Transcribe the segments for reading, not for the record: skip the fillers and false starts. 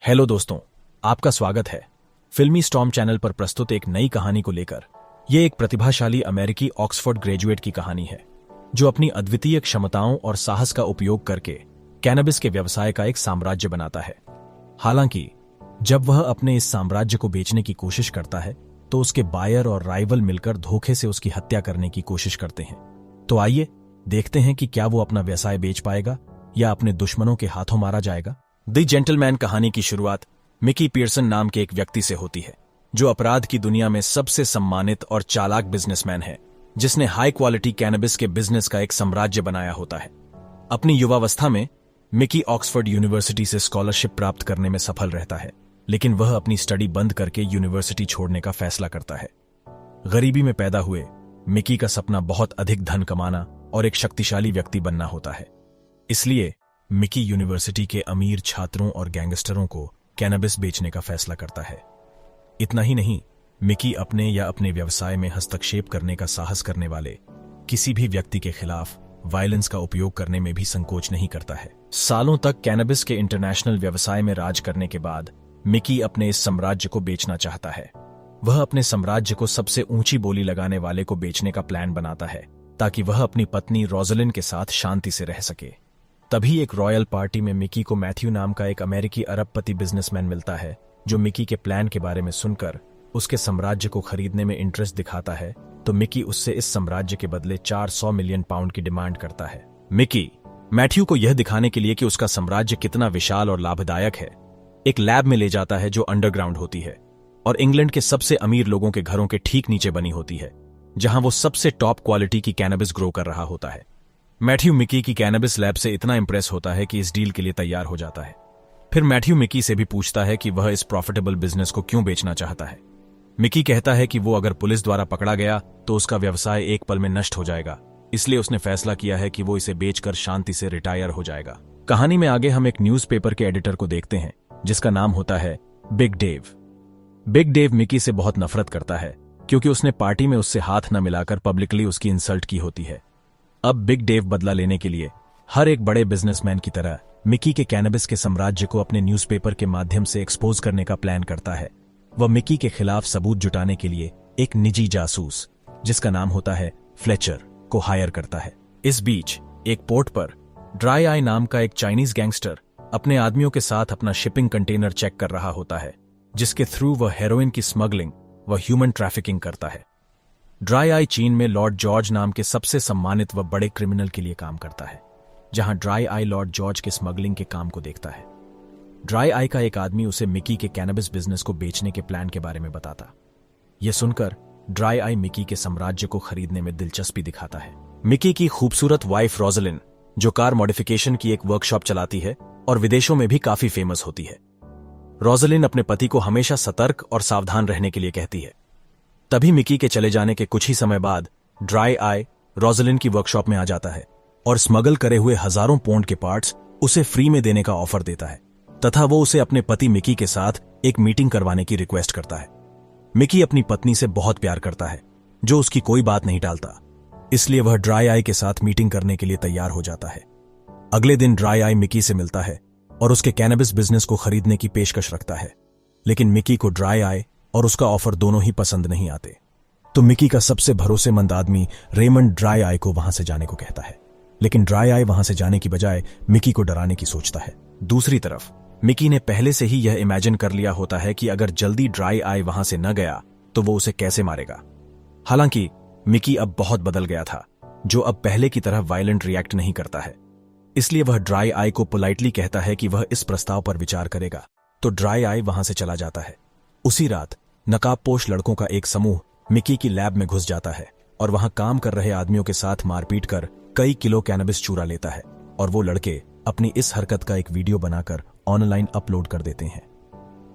Hello दोस्तों, आपका स्वागत है फिल्मी स्टॉर्म चैनल पर प्रस्तुत एक नई कहानी को लेकर। यह एक प्रतिभाशाली अमेरिकी ऑक्सफोर्ड ग्रेजुएट की कहानी है जो अपनी अद्वितीय क्षमताओं और साहस का उपयोग करके कैनबिस के व्यवसाय का एक साम्राज्य बनाता है। हालांकि जब वह अपने इस साम्राज्य को बेचने की कोशिश करता है तो उसके बायर और राइवल मिलकर धोखे से उसकी हत्या करने की कोशिश करते हैं। तो आइए देखते हैं कि क्या वो अपना व्यवसाय बेच पाएगा या अपने दुश्मनों के हाथों मारा जाएगा। द जेंटलमैन कहानी की शुरुआत मिकी पियर्सन नाम के एक व्यक्ति से होती है जो अपराध की दुनिया में सबसे सम्मानित और चालाक बिजनेसमैन है, जिसने हाई क्वालिटी कैनबिस के बिजनेस का एक साम्राज्य बनाया होता है। अपनी युवावस्था में मिकी ऑक्सफोर्ड यूनिवर्सिटी से स्कॉलरशिप प्राप्त करने में सफल रहता है, लेकिन वह अपनी स्टडी बंद करके यूनिवर्सिटी छोड़ने का फैसला करता है। गरीबी में पैदा हुए मिकी का सपना बहुत अधिक धन कमाना और एक शक्तिशाली व्यक्ति बनना होता है। इसलिए मिकी यूनिवर्सिटी के अमीर छात्रों और गैंगस्टरों को कैनबिस बेचने का फैसला करता है। इतना ही नहीं, मिकी अपने या अपने व्यवसाय में हस्तक्षेप करने का साहस करने वाले किसी भी व्यक्ति के खिलाफ वायलेंस का उपयोग करने में भी संकोच नहीं करता है। सालों तक कैनबिस के इंटरनेशनल व्यवसाय में राज करने के बाद मिकी अपने इस साम्राज्य को बेचना चाहता है। वह अपने साम्राज्य को सबसे ऊंची बोली लगाने वाले को बेचने का प्लान बनाता है ताकि वह अपनी पत्नी रोजलिन के साथ शांति से रह सके। तभी एक रॉयल पार्टी में मिकी को मैथ्यू नाम का एक अमेरिकी अरबपति बिजनेसमैन मिलता है जो मिकी के प्लान के बारे में सुनकर उसके साम्राज्य को खरीदने में इंटरेस्ट दिखाता है। तो मिकी उससे इस साम्राज्य के बदले 400 मिलियन पाउंड की डिमांड करता है। मिकी मैथ्यू को यह दिखाने के लिए कि उसका साम्राज्य कितना विशाल और लाभदायक है, एक लैब में ले जाता है जो अंडरग्राउंड होती है और इंग्लैंड के सबसे अमीर लोगों के घरों के ठीक नीचे बनी होती है, जहां वो सबसे टॉप क्वालिटी की कैनबिस ग्रो कर रहा होता है। मैथ्यू मिकी की कैनबिस लैब से इतना इंप्रेस होता है कि इस डील के लिए तैयार हो जाता है। फिर मैथ्यू मिकी से भी पूछता है कि वह इस प्रॉफिटेबल बिजनेस को क्यों बेचना चाहता है। मिकी कहता है कि वो अगर पुलिस द्वारा पकड़ा गया तो उसका व्यवसाय एक पल में नष्ट हो जाएगा, इसलिए उसने फैसला किया है कि वो इसे बेचकर शांति से रिटायर हो जाएगा। कहानी में आगे हम एक न्यूज़पेपर के एडिटर को देखते हैं जिसका नाम होता है Big Dave. Big Dave Mickey से बहुत नफरत करता है क्योंकि उसने पार्टी में उससे हाथ न मिलाकर पब्लिकली उसकी इंसल्ट की होती है। अब बिग डेव बदला लेने के लिए हर एक बड़े बिजनेसमैन की तरह मिकी के कैनबिस के साम्राज्य को अपने न्यूज़पेपर के माध्यम से एक्सपोज करने का प्लान करता है। वह मिकी के खिलाफ सबूत जुटाने के लिए एक निजी जासूस जिसका नाम होता है फ्लेचर को हायर करता है। इस बीच एक पोर्ट पर ड्राई आई नाम का एक चाइनीज गैंगस्टर अपने आदमियों के साथ अपना शिपिंग कंटेनर चेक कर रहा होता है, जिसके थ्रू वह हेरोइन की स्मगलिंग व ह्यूमन ट्रैफिकिंग करता है। ड्राई आई चीन में लॉर्ड जॉर्ज नाम के सबसे सम्मानित व बड़े क्रिमिनल के लिए काम करता है, जहां ड्राई आई लॉर्ड जॉर्ज के स्मगलिंग के काम को देखता है। ड्राई आई का एक आदमी उसे मिकी के कैनबिस बिजनेस को बेचने के प्लान के बारे में बताता। यह सुनकर ड्राई आई मिकी के साम्राज्य को खरीदने में दिलचस्पी दिखाता है। मिकी की खूबसूरत वाइफ रोजलिन, जो कार मॉडिफिकेशन की एक वर्कशॉप चलाती है और विदेशों में भी काफी फेमस होती है। रोजलिन अपने पति को हमेशा सतर्क और सावधान रहने के लिए कहती है। तभी मिकी के चले जाने के कुछ ही समय बाद ड्राई आई रोजलिन की वर्कशॉप में आ जाता है और स्मगल करे हुए हजारों पौंड के पार्ट्स उसे फ्री में देने का ऑफर देता है तथा वो उसे अपने पति मिकी के साथ एक मीटिंग करवाने की रिक्वेस्ट करता है। मिकी अपनी पत्नी से बहुत प्यार करता है, जो उसकी कोई बात नहीं टालता, इसलिए वह ड्राई आई के साथ मीटिंग करने के लिए तैयार हो जाता है। अगले दिन ड्राई आई मिकी से मिलता है और उसके कैनबिस बिजनेस को खरीदने की पेशकश रखता है, लेकिन मिकी को ड्राई आई और उसका ऑफर दोनों ही पसंद नहीं आते। तो मिकी का सबसे भरोसेमंद आदमी रेमंड ड्राई आई को वहां से जाने को कहता है, लेकिन ड्राई आई वहां से जाने की बजाय मिकी को डराने की सोचता है। दूसरी तरफ मिकी ने पहले से ही यह इमेजिन कर लिया होता है कि अगर जल्दी ड्राई आई वहां से न गया तो वो उसे कैसे मारेगा। हालांकि मिकी अब बहुत बदल गया था, जो अब पहले की तरह वायलेंट रिएक्ट नहीं करता है, इसलिए वह ड्राई आई को पोलाइटली कहता है कि वह इस प्रस्ताव पर विचार करेगा। तो ड्राई आई वहां से चला जाता है। उसी रात नकाबपोश लड़कों का एक समूह मिकी की लैब में घुस जाता है और वहां काम कर रहे आदमियों के साथ मारपीट कर कई किलो कैनबिस चुरा लेता है, और वो लड़के अपनी इस हरकत का एक वीडियो बनाकर ऑनलाइन अपलोड कर देते हैं।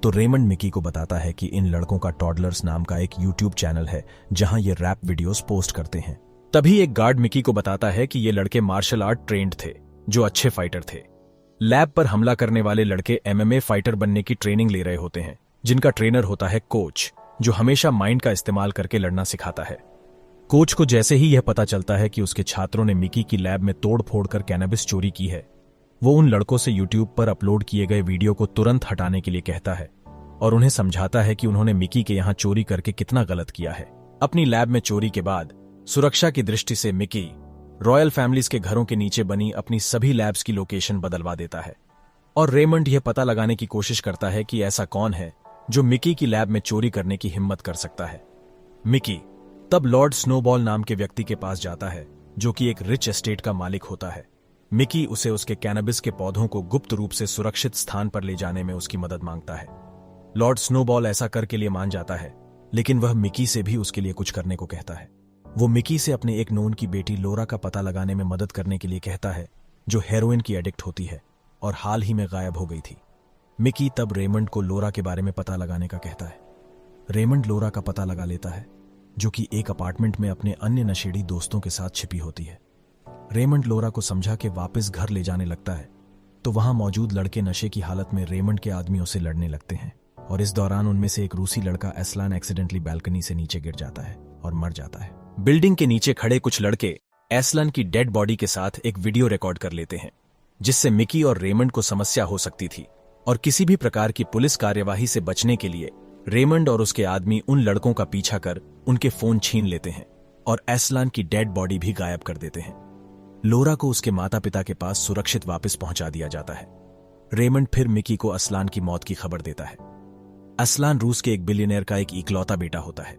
तो रेमंड मिकी को बताता है कि इन लड़कों का टॉडलर्स नाम का एक यूट्यूब चैनल है जहां ये रैप वीडियोस पोस्ट करते हैं। तभी एक गार्ड मिकी को बताता है कि ये लड़के मार्शल आर्ट ट्रेंड थे, जो अच्छे फाइटर थे। लैब पर हमला करने वाले लड़के एमएमए फाइटर बनने की ट्रेनिंग ले रहे होते हैं, जिनका ट्रेनर होता है कोच, जो हमेशा माइंड का इस्तेमाल करके लड़ना सिखाता है। कोच को जैसे ही यह पता चलता है कि उसके छात्रों ने मिकी की लैब में तोड़ फोड़ कर कैनबिस चोरी की है, वो उन लड़कों से यूट्यूब पर अपलोड किए गए वीडियो को तुरंत हटाने के लिए कहता है और उन्हें समझाता है कि उन्होंने मिकी के यहां चोरी करके कितना गलत किया है। अपनी लैब में चोरी के बाद सुरक्षा की दृष्टि से मिकी रॉयल फैमिलीज के घरों के नीचे बनी अपनी सभी लैब्स की लोकेशन बदलवा देता है और रेमंड यह पता लगाने की कोशिश करता है कि ऐसा कौन है जो मिकी की लैब में चोरी करने की हिम्मत कर सकता है। मिकी तब लॉर्ड स्नोबॉल नाम के व्यक्ति के पास जाता है जो कि एक रिच एस्टेट का मालिक होता है। मिकी उसे उसके कैनबिस के पौधों को गुप्त रूप से सुरक्षित स्थान पर ले जाने में उसकी मदद मांगता है। लॉर्ड स्नोबॉल ऐसा कर के लिए मान जाता है, लेकिन वह मिकी से भी उसके लिए कुछ करने को कहता है। वो मिकी से अपने एक नोन की बेटी लोरा का पता लगाने में मदद करने के लिए कहता है, जो हेरोइन की एडिक्ट होती है और हाल ही में गायब हो गई थी। मिकी तब रेमंड को लोरा के बारे में पता लगाने का कहता है। रेमंड लोरा का पता लगा लेता है, जो कि एक अपार्टमेंट में अपने अन्य नशेड़ी दोस्तों के साथ छिपी होती है। रेमंड लोरा को समझा के वापस घर ले जाने लगता है, तो वहां मौजूद लड़के नशे की हालत में रेमंड के आदमियों से लड़ने लगते हैं और इस दौरान उनमें से एक रूसी लड़का एस्लान एक्सीडेंटली बैल्कनी से नीचे गिर जाता है और मर जाता है। बिल्डिंग के नीचे खड़े कुछ लड़के एस्लान की डेड बॉडी के साथ एक वीडियो रिकॉर्ड कर लेते हैं, जिससे मिकी और रेमंड को समस्या हो सकती थी और किसी भी प्रकार की पुलिस कार्यवाही से बचने के लिए रेमंड और उसके आदमी उन लड़कों का पीछा कर उनके फोन छीन लेते हैं और एस्लान की डेड बॉडी भी गायब कर देते हैं। लोरा को उसके माता पिता के पास सुरक्षित वापस पहुंचा दिया जाता है। रेमंड फिर मिकी को असलान की मौत की खबर देता है। असलान रूस के एक बिलियनियर का एक इकलौता बेटा होता है।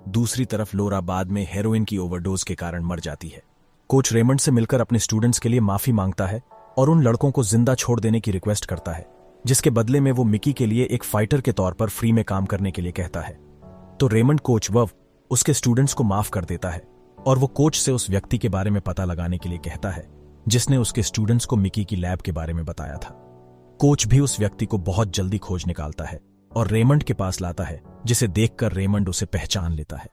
दूसरी तरफ लोरा बाद में हेरोइन की ओवरडोज के कारण मर जाती है। कोच रेमंड से मिलकर अपने स्टूडेंट्स के लिए माफी मांगता है और उन लड़कों को जिंदा छोड़ देने की रिक्वेस्ट करता है, जिसके बदले में वो मिकी के लिए एक फाइटर के तौर पर फ्री में काम करने के लिए कहता है। तो रेमंड कोच वव उसके स्टूडेंट्स को माफ कर देता है और वो कोच से उस व्यक्ति के बारे में पता लगाने के लिए कहता है जिसने उसके स्टूडेंट्स को मिकी की लैब के बारे में बताया था। कोच भी उस व्यक्ति को बहुत जल्दी खोज निकालता है और रेमंड के पास लाता है, जिसे देखकर रेमंड उसे पहचान लेता है,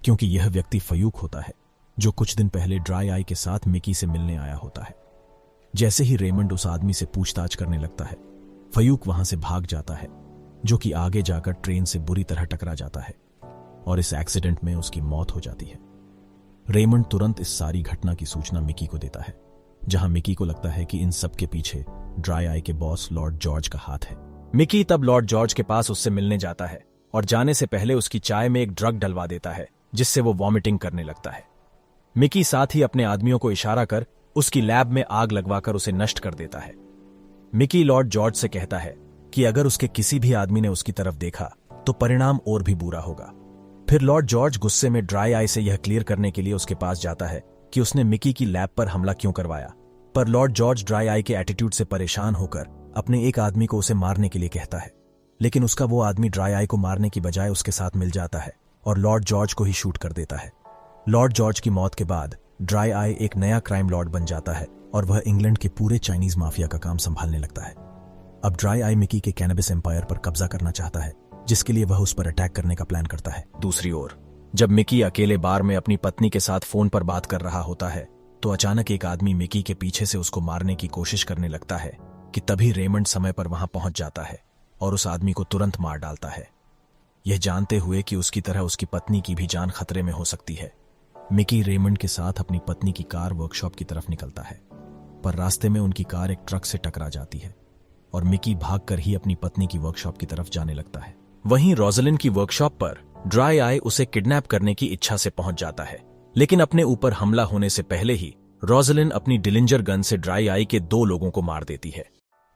क्योंकि यह व्यक्ति फयूक होता है जो कुछ दिन पहले ड्राई आई के साथ मिकी से मिलने आया होता है। जैसे ही रेमंड उस आदमी से पूछताछ करने लगता है, फयूक वहां से भाग जाता है, जो कि आगे जाकर ट्रेन से बुरी तरह टकरा जाता है और इस एक्सीडेंट में उसकी मौत हो जाती है। रेमंड तुरंत इस सारी घटना की सूचना मिकी को देता है, जहां मिकी को लगता है कि इन सब के पीछे ड्राई आई के बॉस लॉर्ड जॉर्ज का हाथ है। मिकी तब लॉर्ड जॉर्ज के पास उससे मिलने जाता है और जाने से पहले उसकी चाय में एक ड्रग डलवा देता है, जिससे वो वॉमिटिंग करने लगता है। मिकी साथ ही अपने आदमियों को इशारा कर उसकी लैब में आग लगवाकर उसे नष्ट कर देता है। मिकी लॉर्ड जॉर्ज से कहता है कि अगर उसके किसी भी आदमी ने उसकी तरफ देखा तो परिणाम और भी बुरा होगा। फिर लॉर्ड जॉर्ज गुस्से में ड्राई आई से यह क्लियर करने के लिए उसके पास जाता है कि उसने मिकी की लैब पर हमला क्यों करवाया, पर लॉर्ड जॉर्ज ड्राई आई के एटीट्यूड से परेशान होकर अपने एक आदमी को उसे मारने के लिए कहता है, लेकिन उसका वो आदमी ड्राई आई को मारने की बजाय उसके साथ मिल जाता है और लॉर्ड जॉर्ज को ही शूट कर देता है। लॉर्ड जॉर्ज की मौत के बाद ड्राई आई एक नया क्राइम लॉर्ड बन जाता है और वह इंग्लैंड के पूरे चाइनीज माफिया का काम संभालने लगता है। अब ड्राई आई मिकी के कैनबिस एम्पायर पर कब्जा करना चाहता है, जिसके लिए वह उस पर अटैक करने का प्लान करता है। दूसरी ओर जब मिकी अकेले बार में अपनी पत्नी के साथ फोन पर बात कर रहा होता है, तो अचानक एक आदमी मिकी के पीछे से उसको मारने की कोशिश करने लगता है कि तभी रेमंड समय पर वहां पहुंच जाता है और उस आदमी को तुरंत मार डालता है, यह जानते हुए कि उसकी तरह उसकी पत्नी की भी जान खतरे में हो सकती है। मिकी रेमंड के साथ अपनी पत्नी की कार वर्कशॉप की तरफ निकलता है, पर रास्ते में उनकी कार एक ट्रक से टकरा जाती है और मिकी भागकर ही अपनी पत्नी की वर्कशॉप की तरफ जाने लगता है। वहीं रोजलिन की वर्कशॉप पर ड्राई आई उसे किडनैप करने की इच्छा से पहुंच जाता है, लेकिन अपने ऊपर हमला होने से पहले ही रोजलिन अपनी डिलिंजर गन से ड्राई आई के 2 लोगों को मार देती है।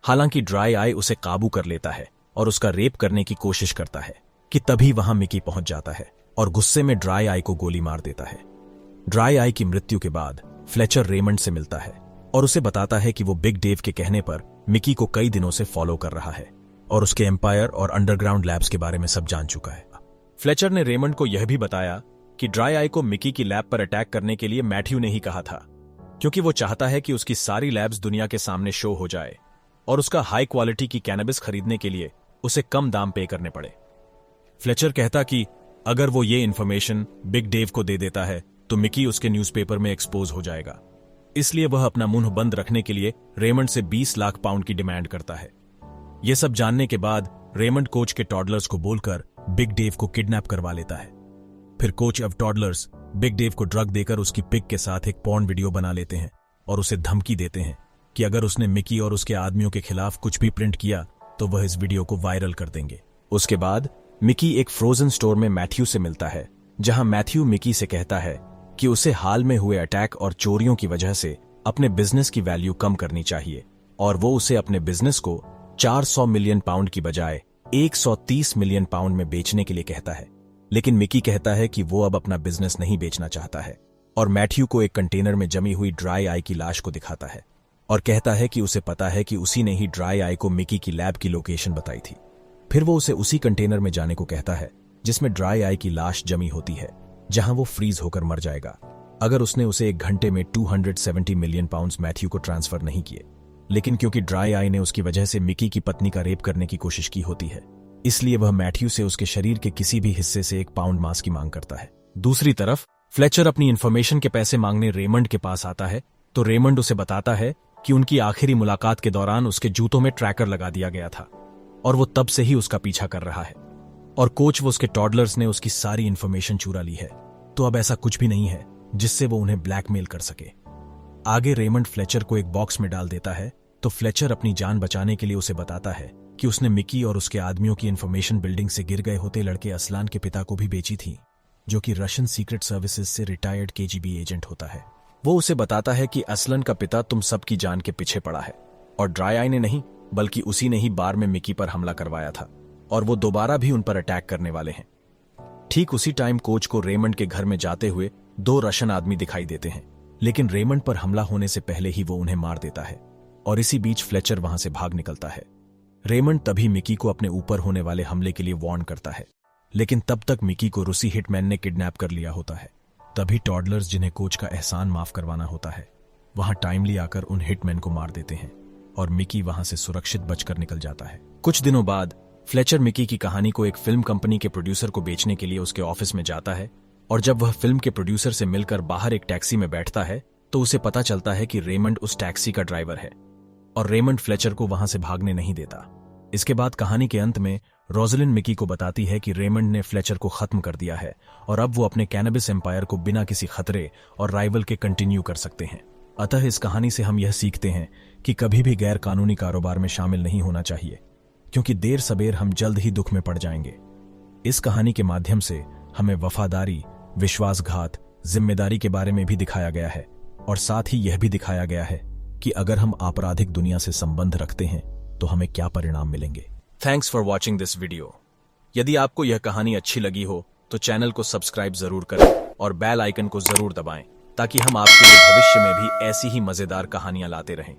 हालांकि ड्राई आई उसे काबू कर लेता है और उसका रेप करने की कोशिश करता है कि तभी वहां मिकी पहुंच जाता है और गुस्से में ड्राई आई को गोली मार देता है। ड्राई आई की मृत्यु के बाद फ्लेचर रेमंड से मिलता है और उसे बताता है कि वो बिग डेव के कहने पर मिकी को कई दिनों से फॉलो कर रहा है और उसके एम्पायर और अंडरग्राउंड लैब्स के बारे में सब जान चुका है। फ्लेचर ने रेमंड को यह भी बताया कि ड्राई आई को मिकी की लैब पर अटैक करने के लिए मैथ्यू ने ही कहा था, क्योंकि वो चाहता है कि उसकी सारी लैब्स दुनिया के सामने शो हो जाए और उसका हाई क्वालिटी की कैनबिस खरीदने के लिए उसे कम दाम पे करने पड़े। फ्लेचर कहता कि अगर वो ये इन्फॉर्मेशन बिग डेव को दे देता है तो मिकी उसके न्यूज़पेपर में एक्सपोज हो जाएगा, इसलिए वह अपना मुंह बंद रखने के लिए रेमंड से 20 लाख पाउंड की डिमांड करता है। यह सब जानने के बाद रेमंड कोच के टॉडलर्स को बोलकर बिग डेव को किडनैप करवा लेता है। फिर coach of toddlers Big Dave को ड्रग देकर उसकी पिग के साथ एक पॉर्न वीडियो बना लेते हैं और उसे धमकी देते हैं कि अगर उसने मिकी और उसके आदमियों के खिलाफ कुछ भी प्रिंट किया तो वह इस वीडियो को वायरल कर देंगे। उसके बाद मिकी एक फ्रोजन स्टोर में मैथ्यू से मिलता है, जहां मैथ्यू मिकी से कहता है कि उसे हाल में हुए अटैक और चोरियों की वजह से अपने बिजनेस की वैल्यू कम करनी चाहिए और वो उसे अपने बिजनेस को 400 मिलियन पाउंड की बजाय 130 मिलियन पाउंड में बेचने के लिए कहता है। लेकिन मिकी कहता है कि वो अब अपना बिजनेस नहीं बेचना चाहता है और मैथ्यू को एक कंटेनर में जमी हुई ड्राई आई की लाश को दिखाता है और कहता है कि उसे पता है कि उसी ने ही ड्राई आई को मिकी की लैब की लोकेशन बताई थी। फिर वो उसे उसी कंटेनर में जाने को कहता है जिसमें ड्राई आई की लाश जमी होती है, जहां वो फ्रीज होकर मर जाएगा अगर उसने उसे 1 घंटे में 270 मिलियन पाउंड्स मैथ्यू को ट्रांसफर नहीं किए। लेकिन क्योंकि ड्राई आई ने उसकी वजह से मिकी की पत्नी का रेप करने की कोशिश की होती है, इसलिए वह मैथ्यू से उसके शरीर के किसी भी हिस्से से 1 पाउंड मांस की मांग करता है। दूसरी तरफ फ्लेचर अपनी इन्फॉर्मेशन के पैसे मांगने रेमंड के पास आता है तो रेमंड उसे बताता है कि उनकी आखिरी मुलाकात के दौरान उसके जूतों में ट्रैकर लगा दिया गया था और वो तब से ही उसका पीछा कर रहा है और कोच वो उसके टॉडलर्स ने उसकी सारी इन्फॉर्मेशन चुरा ली है, तो अब ऐसा कुछ भी नहीं है जिससे वो उन्हें ब्लैकमेल कर सके। आगे रेमंड फ्लेचर को एक बॉक्स में डाल देता है तो फ्लेचर अपनी जान बचाने के लिए उसे बताता है कि उसने मिकी और उसके आदमियों की इन्फॉर्मेशन बिल्डिंग से गिर गए होते लड़के असलान के पिता को भी बेची थी, जो कि रशियन सीक्रेट सर्विसेज से रिटायर्ड केजीबी एजेंट होता है। वो उसे बताता है कि असलन का पिता तुम सबकी जान के पीछे पड़ा है और ड्राई आई ने नहीं बल्कि उसी ने ही बार में मिकी पर हमला करवाया था और वो दोबारा भी उन पर अटैक करने वाले हैं। ठीक उसी टाइम कोच को रेमंड के घर में जाते हुए 2 रशियन आदमी दिखाई देते हैं, लेकिन रेमंड पर हमला होने से पहले ही वो उन्हें मार देता है और इसी बीच फ्लेचर वहां से भाग निकलता है। रेमंड तभी मिकी को अपने ऊपर होने वाले हमले के लिए वार्न करता है, लेकिन तब तक मिकी को रूसी हिटमैन ने किडनैप कर लिया होता है। तभी टॉडलर्स, जिन्हें कोच का एहसान माफ करवाना होता है, वहां टाइमली आकर उन हिटमैन को मार देते हैं और मिकी वहां से सुरक्षित बचकर निकल जाता है। कुछ दिनों बाद फ्लेचर मिकी की कहानी को एक फिल्म कंपनी के प्रोड्यूसर को बेचने के लिए उसके ऑफिस में जाता है और जब वह फिल्म के प्रोड्यूसर से मिलकर बाहर एक टैक्सी में बैठता है तो उसे पता चलता है कि रेमंड उस टैक्सी का ड्राइवर है और रेमंड फ्लेचर को वहां से भागने नहीं देता। इसके बाद कहानी के अंत में रोजलिन मिकी को बताती है कि रेमंड ने फ्लेचर को खत्म कर दिया है और अब वो अपने कैनबिस एम्पायर को बिना किसी खतरे और राइवल के कंटिन्यू कर सकते हैं। अतः इस कहानी से हम यह सीखते हैं कि कभी भी गैर कानूनी कारोबार में शामिल नहीं होना चाहिए, क्योंकि देर सबेर हम जल्द ही दुख में पड़ जाएंगे। इस कहानी के माध्यम से हमें वफादारी, विश्वासघात, जिम्मेदारी के बारे में भी दिखाया गया है और साथ ही यह भी दिखाया गया है कि अगर हम आपराधिक दुनिया से संबंध रखते हैं तो हमें क्या परिणाम मिलेंगे। Thanks for watching this video. यदि आपको यह कहानी अच्छी लगी हो तो चैनल को सब्सक्राइब जरूर करें और बेल आइकन को जरूर दबाएं ताकि हम आपके लिए भविष्य में भी ऐसी ही मजेदार कहानियां लाते रहें।